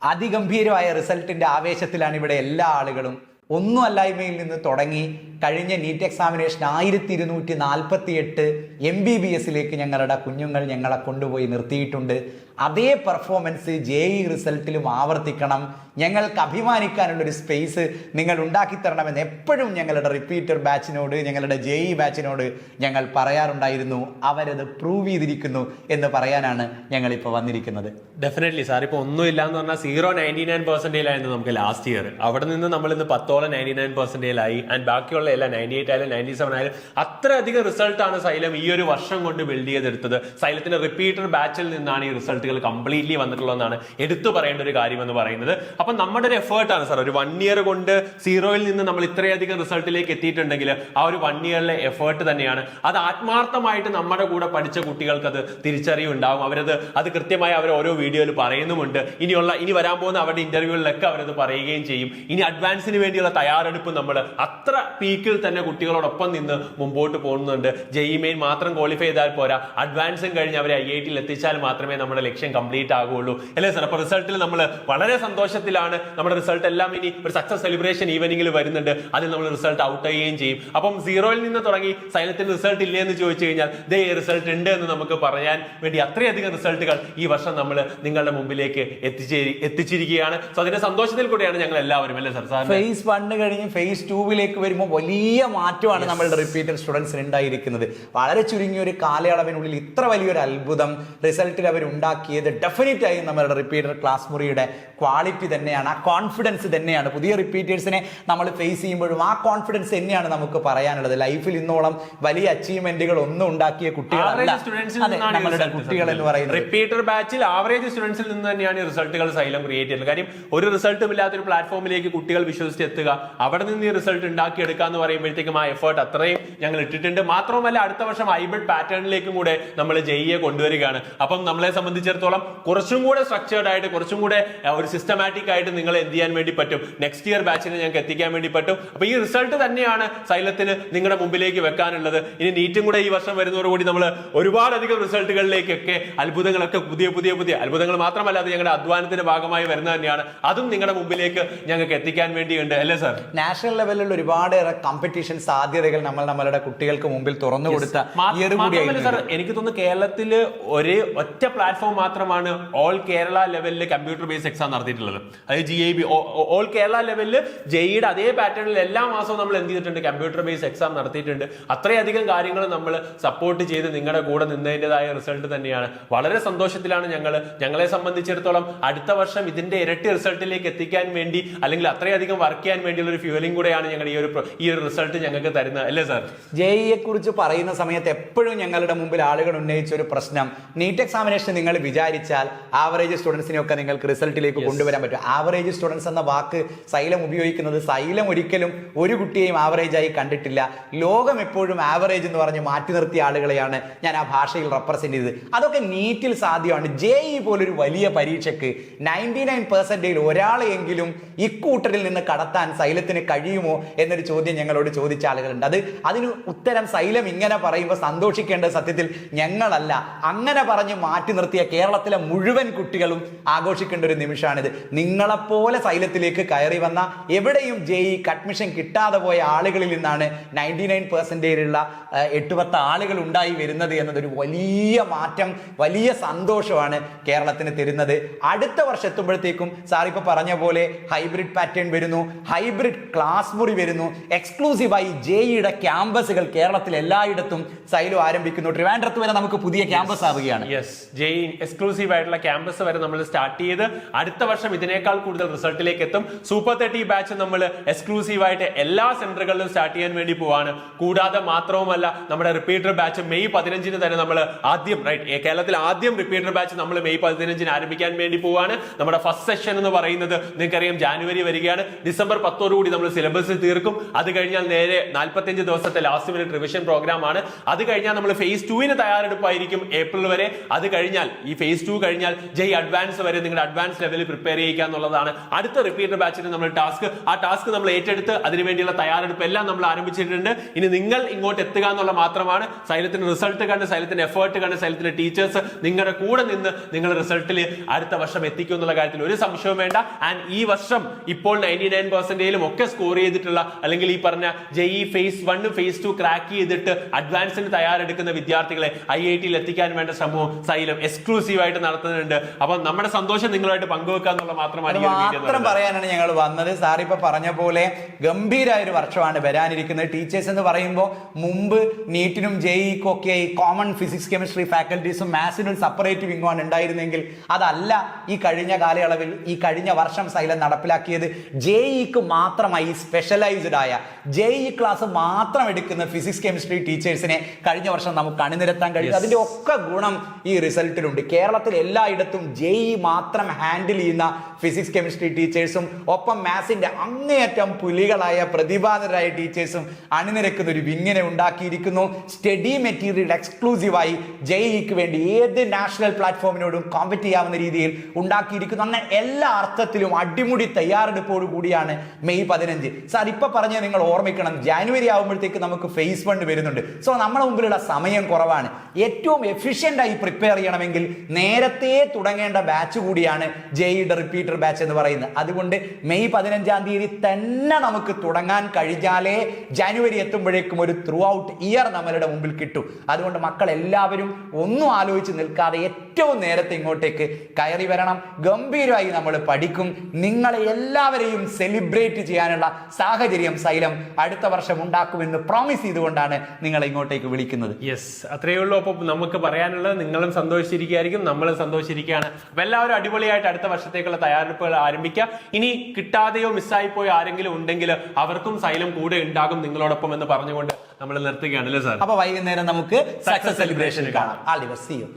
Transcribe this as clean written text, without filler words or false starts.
അതിഗംഭീരമായ റിസൾട്ടിന്റെ ആവേശത്തിലാണ് ഇവിടെ എല്ലാ ആളുകളും. ഒന്നും അല്ലായ്മയിൽ നിന്ന് തുടങ്ങി കഴിഞ്ഞ നീറ്റ് എക്സാമിനേഷൻ 1248 MBBS ഞങ്ങളുടെ കുഞ്ഞുങ്ങൾ ഞങ്ങളെ കൊണ്ടുപോയി നിർത്തിയിട്ടുണ്ട്. അതേ പെർഫോമൻസ് JEE റിസൾട്ടിലും ആവർത്തിക്കണം. ഞങ്ങൾക്ക് അഭിമാനിക്കാനുള്ളൊരു സ്പേസ് നിങ്ങൾ ഉണ്ടാക്കിത്തരണമെന്ന് എപ്പോഴും ഞങ്ങളുടെ റിപ്പീറ്റർ ബാച്ചിനോട്, ഞങ്ങളുടെ JEE ബാച്ചിനോട് ഞങ്ങൾ പറയാറുണ്ടായിരുന്നു. അവരത് പ്രൂവ് ചെയ്തിരിക്കുന്നു എന്ന് പറയാനാണ് ഞങ്ങളിപ്പോൾ വന്നിരിക്കുന്നത്. ഡെഫിനറ്റ്ലി സാർ, ഇപ്പോൾ ഒന്നുമില്ല എന്ന് പറഞ്ഞാൽ 0.99% ആയിരുന്നു നമുക്ക് ലാസ്റ്റ് ഇയർ. അവിടെ നിന്ന് നമ്മൾ ഇന്ന് 10ഓളം 99% ആയി. ആൻഡ് ബാക്കിയുള്ള എല്ലാം 98 ആയാലും 97 ആയാലും അത്രയധികം റിസൾട്ടാണ് സൈലം ഈ ഒരു വർഷം കൊണ്ട് ബിൽഡ് ചെയ്തെടുത്തത്. സൈലത്തിന്റെ റിപ്പീറ്റർ ബാച്ചിൽ നിന്നാണ് ഈ റിസൾട്ടുകൾ കംപ്ലീറ്റ്ലി വന്നിട്ടുള്ളതെന്നാണ് എടുത്തു പറയേണ്ട ഒരു കാര്യം എന്ന് പറയുന്നത്. അപ്പൊ നമ്മുടെ ഒരു എഫേർട്ടാണ് സാർ. ഒരു 1 ഇയർ കൊണ്ട് 0യിൽ നിന്ന് നമ്മൾ ഇത്രയധികം റിസൾട്ടിലേക്ക് എത്തിയിട്ടുണ്ടെങ്കിൽ ആ ഒരു 1 ഇയറിലെ എഫേർട്ട് തന്നെയാണ്. അത് ആത്മാർത്ഥമായിട്ട് നമ്മുടെ കൂടെ പഠിച്ച കുട്ടികൾക്ക് അത് തിരിച്ചറിവുണ്ടാവും. അത് കൃത്യമായി അവർ ഓരോ വീഡിയോയിൽ പറയുന്നുമുണ്ട്. ഇനി വരാൻ പോകുന്ന അവരുടെ ഇന്റർവ്യൂകളിലൊക്കെ അവരത് പറയുകയും ചെയ്യും. ഇനി അഡ്വാൻസിന് വേണ്ടിയുള്ള തയ്യാറെടുപ്പ് നമ്മൾ അത്ര പീക്കിൽ തന്നെ കുട്ടികളോടൊപ്പം നിന്ന് മുമ്പോട്ട് പോകുന്നുണ്ട്. JEE മെയിൻ മാത്രം ക്വാളിഫൈ ചെയ്താൽ പോരാ, അഡ്വാൻസും കഴിഞ്ഞ് അവരെ IITയിൽ എത്തിച്ചാൽ മാത്രമേ നമ്മുടെ ലക്ഷ്യം കംപ്ലീറ്റ് ആകുള്ളൂ, അല്ലേ സാർ? അപ്പൊ റിസൾട്ടിൽ നമ്മൾ വളരെ സന്തോഷത്തിലാണ്. നമ്മുടെ റിസൾട്ട് എല്ലാം ഇനി ഒരു സക്സസ് സെലിബ്രേഷൻ ഈവനിങ്ങിൽ വരുന്നുണ്ട്. അതിൽ നമ്മൾ റിസൾട്ട് ഔട്ട് ചെയ്യുകയും ചെയ്യും. അപ്പം 0യിൽ നിന്ന് തുടങ്ങി സൈലത്തിന് റിസൾട്ട് ഇല്ലേ എന്ന് ചോദിച്ചു കഴിഞ്ഞാൽ റിസൾട്ട് ഉണ്ട് എന്ന് നമുക്ക് പറയാൻ വേണ്ടി അത്രയധികം റിസൾട്ടുകൾ ഈ വർഷം നമ്മൾ നിങ്ങളുടെ മുമ്പിലേക്ക് എത്തിച്ചിരിക്കുകയാണ്. സോ അതിന്റെ സന്തോഷത്തിൽ കൂടെയാണ് ഞങ്ങൾ എല്ലാവരും, അല്ലേ സാർ? ഫേസ് 1 കഴിഞ്ഞ് ഫേസ് 2 വരുമ്പോൾ വലിയ മാറ്റമാണ് നമ്മളുടെ റിപ്പീറ്റർ സ്റ്റുഡൻസിന് ഉണ്ടായിരിക്കുന്നത്. വളരെ ചുരുങ്ങിയ ഒരു കാലയളവിനുള്ളിൽ ഇത്ര വലിയൊരു അത്ഭുതം റിസൾട്ടിൽ അവർ ഉണ്ടാക്കിയത് ഡെഫിനറ്റ് ആയി നമ്മളുടെ റിപ്പീറ്റർ ക്ലാസ് മുറിയുടെ ക്വാളിറ്റി തന്നെയാണ്. ആ കോൺഫിഡൻസ് തന്നെയാണ്. പുതിയ റിപ്പീറ്റേഴ്സിനെ നമ്മൾ ഫേസ് ചെയ്യുമ്പോഴും ആ കോൺഫിഡൻസ് തന്നെയാണ് നമുക്ക് പറയാനുള്ളത്. ലൈഫിൽ ഇന്നോളം വലിയ അച്ചീവ്മെന്റുകൾ ഒന്നും ഉണ്ടാക്കിയ കുട്ടികളല്ല നമ്മളുടെ കുട്ടികൾ എന്ന് പറയുന്നത്. റിപ്പീറ്റർ ബാച്ചിൽ ആവറേജ് സ്റ്റുഡൻസിൽ നിന്ന് തന്നെയാണ് റിസൾട്ടുകൾ സൈലം ക്രിയേറ്റ് ചെയ്യുന്നത്. കാര്യം ഒരു റിസൾട്ടും ഇല്ലാത്തൊരു പ്ലാറ്റ്ഫോമിലേക്ക് കുട്ടികൾ വിശ്വസിച്ച് എത്തുക, അവിടെ നിന്ന് ഈ റിസൾട്ട് ഉണ്ടാക്കിയെടുക്കുക എന്ന് പറയുമ്പോഴത്തേക്കും ആ എഫേർട്ട് അത്രയും ഞങ്ങൾ ഇട്ടിട്ടുണ്ട്. മാത്രമല്ല അടുത്ത വർഷം ഹൈബ്രിഡ് പാറ്റേണിലേക്കും കൂടെ നമ്മൾ JEE കൊണ്ടുവരികയാണ്. അപ്പം നമ്മളെ സംബന്ധിച്ചിടത്തോളം കുറച്ചും കൂടെ സ്ട്രക്ചേർഡ് ആയിട്ട്, കുറച്ചും കൂടെ ഒരു സിസ്റ്റമാറ്റിക് ആയിട്ട് നിങ്ങൾ എന്ത് ചെയ്യാൻ വേണ്ടി പറ്റും, നെക്സ്റ്റ് ഇയർ ബാച്ചിനെ ഞങ്ങൾക്ക് എത്തിക്കാൻ വേണ്ടി പറ്റും. അപ്പൊ ഈ റിസൾട്ട് തന്നെയാണ് സൈലത്തിന് നിങ്ങളുടെ മുമ്പിലേക്ക് വെക്കാനുള്ളത്. ഇനി നീറ്റും കൂടെ ഈ വർഷം വരുന്നതോടുകൂടി നമ്മൾ ഒരുപാടധികം റിസൾട്ടുകളിലേക്കൊക്കെ അത്ഭുതങ്ങളൊക്കെ പുതിയ അത്ഭുതങ്ങൾ മാത്രമല്ല, അത് ഞങ്ങളുടെ അധ്വാനത്തിന്റെ ഭാഗമായി വരുന്നത് തന്നെയാണ്. അതും നിങ്ങളുടെ മുമ്പിലേക്ക് ഞങ്ങൾക്ക് എത്തിക്കാൻ വേണ്ടിയുണ്ട്, അല്ലേ സാർ? നാഷണൽ ലെവലിൽ ഒരുപാട് കോമ്പറ്റീഷൻ സാധ്യതകൾ നമ്മളുടെ കുട്ടികൾക്ക് മുമ്പിൽ തുറന്നു കൊടുത്ത സാർ. എനിക്ക് തോന്നുന്നു കേരളത്തിൽ ഒറ്റ പ്ലാറ്റ്ഫോം മാത്രമാണ് ഓൾ കേരള ലെവലിൽ കമ്പ്യൂട്ടർ ബേസ്ഡ് എക്സാം നടത്തിയിട്ടുള്ളത്. അതായത് GIB ഓൾ കേരള ലെവലിൽ JEEയുടെ അതേ പാറ്റേണിൽ എല്ലാ മാസവും നമ്മൾ എന്ത് ചെയ്തിട്ടുണ്ട്, കമ്പ്യൂട്ടർ ബേസ്ഡ് എക്സാം നടത്തിയിട്ടുണ്ട്. അത്രയധികം കാര്യങ്ങൾ നമ്മൾ സപ്പോർട്ട് ചെയ്ത് നിങ്ങളുടെ കൂടെ നിന്നതിൻ്റെതായ റിസൾട്ട് തന്നെയാണ്. വളരെ സന്തോഷത്തിലാണ് ഞങ്ങളെ സംബന്ധിച്ചിടത്തോളം. അടുത്ത വർഷം ഇതിന്റെ ഇരട്ടി റിസൾട്ടിലേക്ക് എത്തിക്കാൻ വേണ്ടി, അല്ലെങ്കിൽ അത്രയധികം വർക്ക് ചെയ്യാൻ വേണ്ടിയുള്ള ഒരു ഫ്യൂലിംഗ് കൂടെയാണ് ഞങ്ങൾ ഈ ഒരു റിസൾട്ട് ഞങ്ങൾക്ക് തരുന്നത്, അല്ലേ സാർ? JEE കുറിച്ച് പറയുന്ന സമയത്ത് എപ്പോഴും ഞങ്ങളുടെ മുമ്പിൽ ആളുകൾ ഉന്നയിച്ച ഒരു പ്രശ്നം, നീറ്റ് എക്സാമിനേഷൻ നിങ്ങൾ വിചാരിച്ചാൽ ആവറേജ് സ്റ്റുഡൻസിനെയൊക്കെ നിങ്ങൾക്ക് റിസൾട്ടിലേക്ക് കൊണ്ടുവരാൻ പറ്റും. ആവറേജ് സ്റ്റുഡൻസ് എന്ന വാക്ക് സൈലം ഉപയോഗിക്കുന്നത്, സൈലം ഒരിക്കലും ഒരു കുട്ടിയെയും ആവറേജ് ആയി കണ്ടിട്ടില്ല. ലോകം എപ്പോഴും ആവറേജ് എന്ന് പറഞ്ഞ് മാറ്റി നിർത്തിയ ആളുകളെയാണ് ഞാൻ ആ ഭാഷയിൽ റെപ്രസെന്റ് ചെയ്തത്. അതൊക്കെ നീറ്റിൽ സാധ്യമാണ്. JEE പോലൊരു വലിയ പരീക്ഷയ്ക്ക് 99% ഒരാളെയെങ്കിലും ഇക്കൂട്ടരിൽ നിന്ന് കടത്താൻ സൈലത്തിന് കഴിയുമോ എന്നൊരു ചോദ്യം ഞങ്ങളോട് ചോദിച്ച ആളുകളുണ്ട്. അതിന് ഉത്തരം സൈലം ഇങ്ങനെ പറയുമ്പോൾ സന്തോഷിക്കേണ്ടത് സത്യത്തിൽ ഞങ്ങളല്ല, അങ്ങനെ പറഞ്ഞ് മാറ്റി നിർത്തിയ കേരളത്തിലെ മുഴുവൻ കുട്ടികളും ആഘോഷിക്കേണ്ട ഒരു നിമിഷമാണിത്. നിങ്ങളെപ്പോലെ സൈലത്തിലേക്ക് കയറി വന്ന, എവിടെയും JEEക്ക് അഡ്മിഷൻ കിട്ടാതെ പോയ ആളുകളിൽ നിന്നാണ് 99% ഉള്ള 8-10 ആളുകൾ ഉണ്ടായി വരുന്നത് എന്നതൊരു വലിയ മാറ്റം, വലിയ സന്തോഷമാണ് കേരളത്തിന് തരുന്നത്. അടുത്ത വർഷം എത്തുമ്പോഴത്തേക്കും സാർ ഇപ്പൊ പറഞ്ഞ പോലെ ഹൈബ്രിഡ് പാറ്റേൺ വരുന്നു, ഹൈബ്രിഡ് ക്ലാസ് മുറി വരുന്നു, എക്സ്ക്ലൂസീവായി JEEയുടെ ക്യാമ്പസുകൾ കേരളത്തിൽ എല്ലായിടത്തും സൈലം ആരംഭിക്കുന്നു. ട്രിവാൻഡ്രത്ത് വരെ നമുക്ക് പുതിയ ക്യാമ്പസ് ആവുകയാണ്. JEE എക്സ്ക്ലൂസീവ് ആയിട്ടുള്ള ക്യാമ്പസ് വരെ നമ്മൾ സ്റ്റാർട്ട് ചെയ്ത് അടുത്ത വർഷം ഇതിനേക്കാൾ കൂടുതൽ റിസൾട്ടിലേക്ക് എത്തും. സൂപ്പർ 30 ബാച്ച് നമ്മൾ എക്സ്ക്ലൂസീവ് ആയിട്ട് എല്ലാ സെന്ററുകളിലും സ്റ്റാർട്ട് ചെയ്യാൻ വേണ്ടി പോവാണ്. കൂടാതെ മാത്രവുമല്ല, നമ്മുടെ റിപ്പീറ്റർ ബാച്ച് മെയ് 15 തന്നെ നമ്മൾ കേരളത്തിൽ ആദ്യം റിപ്പീറ്റർ ബാച്ച് നമ്മൾ മെയ് 15 ആരംഭിക്കാൻ വേണ്ടി പോവാണ്. നമ്മുടെ ഫസ്റ്റ് സെഷൻ എന്ന് പറയുന്നത് നിങ്ങൾക്കറിയാം ജാനുവരി വരികയാണ്. ഡിസംബർ 10 നമ്മൾ സിലബസ് തീർക്കും. അത് കഴിഞ്ഞാൽ നേരെ 45 ദിവസത്തെ ലാസ്റ്റ് മിനിറ്റ് റിവിഷൻ പ്രോഗ്രാം ആണ്. അത് കഴിഞ്ഞാൽ നമ്മൾ ഫേസ് 2 തയ്യാറെടുപ്പായിരിക്കും ഏപ്രിൽ വരെ. അത് കഴിഞ്ഞാൽ ഈ ഫേസ് 2 കഴിഞ്ഞാൽ ജെയ് അഡ്വാൻസ് വരെ നിങ്ങളുടെ അഡ്വാൻസ് ലെവലിൽ പ്രിപ്പയർ ചെയ്യുക എന്നുള്ളതാണ് അടുത്ത റിപ്പീറ്റർ ബാച്ചിന് നമ്മൾ ടാസ്ക്. ആ ടാസ്ക് നമ്മൾ ഏറ്റെടുത്ത് അതിനുവേണ്ടിയുള്ള തയ്യാറെടുപ്പ് എല്ലാം നമ്മൾ ആരംഭിച്ചിട്ടുണ്ട്. ഇനി നിങ്ങൾ ഇങ്ങോട്ട് എത്തുക എന്നുള്ള മാത്രമാണ്. സൈലത്തിന്റെ റിസൾട്ട് കണ്ട്, സൈലത്തിന്റെ എഫേർട്ട് കണ്ട്, സൈലത്തിന്റെ ടീച്ചേഴ്സ് നിങ്ങളുടെ കൂടെ നിന്ന് നിങ്ങൾ റിസൾട്ടിൽ അടുത്ത വർഷം എത്തിക്കും എന്നുള്ള കാര്യത്തിൽ ഒരു സംശയവും വേണ്ട. ആൻഡ് ഈ വർഷം ഇപ്പോൾ 99% ഒക്കെ സ്കോർ ചെയ്തിട്ടുള്ള, അല്ലെങ്കിൽ ഈ പറഞ്ഞ ജെഇ ഫേസ് 1 ഫേസ് 2 ക്രാക്ക് ചെയ്തിട്ട് അഡ്വാൻസിന് തയ്യാറെടുക്കുന്ന വിദ്യാർത്ഥികളെ IIT-യിൽ എത്തിക്കാൻ വേണ്ട ശ്രമവും സൈലം എക്സ്ക്ലൂസീവ് ആയിട്ട് നടത്തുന്നുണ്ട്. അപ്പൊ നമ്മുടെ സന്തോഷം നിങ്ങളുമായിട്ട് പങ്കുവെക്കുക എന്നുള്ള മാത്രമാണ് ഈ ഒരു വീഡിയോ. മാത്രം പറയാനാണ് ഞങ്ങൾ വന്നത്. സാർ ഇപ്പൊ പറഞ്ഞ പോലെ ഗംഭീരമായ ഒരു വർഷമാണ് വരാനിരിക്കുന്നത്. ടീച്ചേഴ്സ് എന്ന് പറയുമ്പോൾ മുമ്പ് നീറ്റിനും ജെഇക്കും ഒക്കെ ഈ കോമൺ ഫിസിക്സ് കെമിസ്ട്രി ഫാക്കൽറ്റീസും മാത്സിനും സെപ്പറേറ്റ് വിങ്ങുമാണ് ഉണ്ടായിരുന്നെങ്കിൽ അതല്ല ഈ കഴിഞ്ഞ കാലയളവിൽ, ഈ കഴിഞ്ഞ വർഷം സൈലം നടപ്പിലാക്കിയത് ജെഇക്ക് മാത്രമായി സ്പെഷ്യലൈസ്ഡ് ആയ ജെഇ ക്ലാസ് മാത്രം എടുക്കുന്ന ഫിസിക്സ് കെമിസ്ട്രി ടീച്ചേഴ്സിനെ കഴിഞ്ഞ വർഷം നമുക്ക് അണിനിരത്താൻ കഴിയും. അതിന്റെ ഒക്കെ ഗുണം ഈ റിസൾട്ടിലുണ്ട്. കേരളത്തിൽ എല്ലായിടത്തും ജെഇ മാത്രം ഹാൻഡിൽ ചെയ്യുന്ന ഫിസിക്സ് കെമിസ്ട്രി ടീച്ചേഴ്സും ഒപ്പം മാത്സിന്റെ അങ്ങേയറ്റം പുലികളായ പ്രതിഭാതരായ ടീച്ചേഴ്സും അണിനിരക്കുന്ന ഒരു വിങ്ങിനെ ഉണ്ടാക്കിയിരിക്കുന്നു. സ്റ്റഡി മെറ്റീരിയൽ എക്സ്ക്ലൂസീവായി ജെഇക്ക് വേണ്ടി ഏത് നാഷണൽ പ്ലാറ്റ്ഫോമിനോടും കോമ്പറ്റ് ചെയ്യാവുന്ന രീതിയിൽ ഉണ്ടാക്കിയിരിക്കുന്നു. അങ്ങനെ എല്ലാ അർത്ഥത്തിലും അടിമുടി തയ്യാറെടുപ്പോടു കൂടിയാണ് മെയ് 15. സാർ ഇപ്പൊ പറഞ്ഞ നിങ്ങൾ ഓർമ്മിക്കണം, ജാനുവരി ആകുമ്പോഴത്തേക്ക് നമുക്ക് ഫേസ് 1 വരുന്നുണ്ട്. സോ നമ്മുടെ മുമ്പിലുള്ള സമയം കുറവാണ്. ഏറ്റവും എഫിഷ്യന്റ് ആയി പ്രിപ്പയർ ചെയ്യണമെങ്കിൽ നേരത്തെ തുടങ്ങേണ്ട ബാച്ച് കൂടിയാണ് ജെഇയുടെ റിപ്പീറ്റർ ബാച്ച് എന്ന് പറയുന്നത്. അതുകൊണ്ട് മെയ് 15 തന്നെ നമുക്ക് തുടങ്ങാൻ കഴിഞ്ഞാലേ ജാനുവരി എത്തുമ്പോഴേക്കും ഒരു ത്രൂ ഔട്ട് ഇയർ നമ്മളുടെ മുമ്പിൽ കിട്ടും. അതുകൊണ്ട് മക്കൾ എല്ലാവരും ഒന്നും ആലോചിച്ച് നിൽക്കാതെ ഏറ്റവും നേരത്തെ ഇങ്ങോട്ടേക്ക് കയറി വരണം. ഗംഭീരമായി നമ്മൾ പഠിക്കും. നിങ്ങളെ എല്ലാവരെയും സെലിബ്രേറ്റ് ചെയ്യാനുള്ള സാഹചര്യം സൈലം അടുത്ത വർഷം ഉണ്ടാക്കുമെന്ന് പ്രോമിസ് ചെയ്തുകൊണ്ടാണ് നിങ്ങളെ ഇങ്ങോട്ടേക്ക് വിളിക്കുന്നത്. യെസ്, അത്രയേ ഉള്ളൂ. അപ്പൊ നമുക്ക് പറയാനുള്ളത്, നിങ്ങളും സന്തോഷിച്ചിരിക്കുകയായിരിക്കും, നമ്മളും സന്തോഷിച്ചിരിക്കുകയാണ്. അപ്പൊ എല്ലാവരും അടിപൊളിയായിട്ട് അടുത്ത വർഷത്തേക്കുള്ള തയ്യാറെടുപ്പുകൾ ആരംഭിക്കുക. ഇനി കിട്ടാതെയോ മിസ്സായി പോയോ ആരെങ്കിലും ഉണ്ടെങ്കിൽ അവർക്കും സൈലം കൂടെ ഉണ്ടാകും നിങ്ങളോടൊപ്പം എന്ന് പറഞ്ഞുകൊണ്ട് നമ്മൾ നിർത്തുകയാണ് അല്ലേ സാർ? അപ്പൊ വൈകുന്നേരം നമുക്ക് സക്സസ് സെലിബ്രേഷൻ കാണാം. All the best. See U.